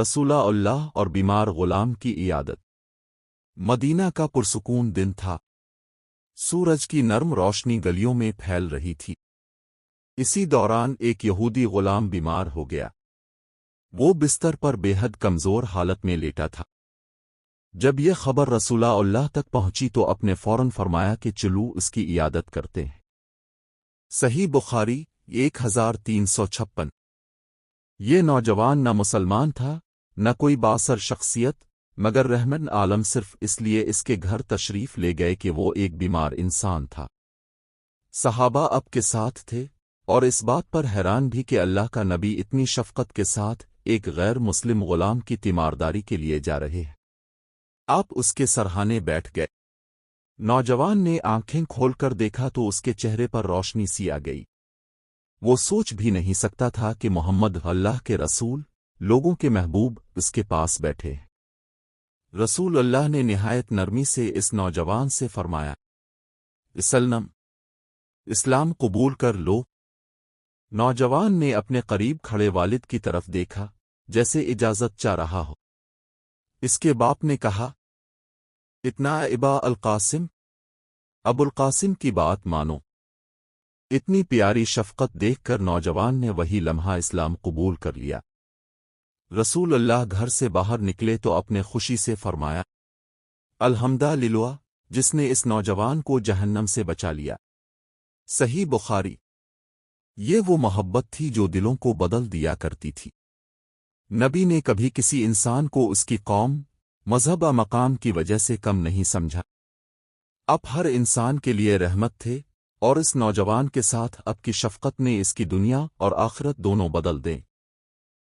رسول اللہ اور بیمار غلام کی عیادت۔ مدینہ کا پرسکون دن تھا۔ سورج کی نرم روشنی گلیوں میں پھیل رہی تھی۔ اسی دوران ایک یہودی غلام بیمار ہو گیا۔ وہ بستر پر بے حد کمزور حالت میں لیٹا تھا۔ جب یہ خبر رسول اللہ تک پہنچی تو اپنے فوراً فرمایا کہ چلو اس کی عیادت کرتے ہیں۔ صحیح بخاری 1356۔ یہ نوجوان نہ مسلمان تھا، نہ کوئی بااثر شخصیت، مگر رحمت عالم صرف اس لیے اس کے گھر تشریف لے گئے کہ وہ ایک بیمار انسان تھا۔ صحابہ اب کے ساتھ تھے اور اس بات پر حیران بھی کہ اللہ کا نبی اتنی شفقت کے ساتھ ایک غیر مسلم غلام کی تیمارداری کے لیے جا رہے ہیں۔ آپ اس کے سرہانے بیٹھ گئے۔ نوجوان نے آنکھیں کھول کر دیکھا تو اس کے چہرے پر روشنی سی آ گئی۔ وہ سوچ بھی نہیں سکتا تھا کہ محمد اللہ کے رسول، لوگوں کے محبوب، اس کے پاس بیٹھے ہیں۔ رسول اللہ نے نہایت نرمی سے اس نوجوان سے فرمایا، اسلام قبول کر لو۔ نوجوان نے اپنے قریب کھڑے والد کی طرف دیکھا، جیسے اجازت چاہ رہا ہو۔ اس کے باپ نے کہا، اتنا ابا القاسم، ابو القاسم کی بات مانو۔ اتنی پیاری شفقت دیکھ کر نوجوان نے وہی لمحہ اسلام قبول کر لیا۔ رسول اللہ گھر سے باہر نکلے تو اپنے خوشی سے فرمایا، الحمدللہ، جس نے اس نوجوان کو جہنم سے بچا لیا۔ صحیح بخاری۔ یہ وہ محبت تھی جو دلوں کو بدل دیا کرتی تھی۔ نبی نے کبھی کسی انسان کو اس کی قوم، مذہب یا مقام کی وجہ سے کم نہیں سمجھا۔ اب ہر انسان کے لیے رحمت تھے، اور اس نوجوان کے ساتھ اب کی شفقت نے اس کی دنیا اور آخرت دونوں بدل دیں۔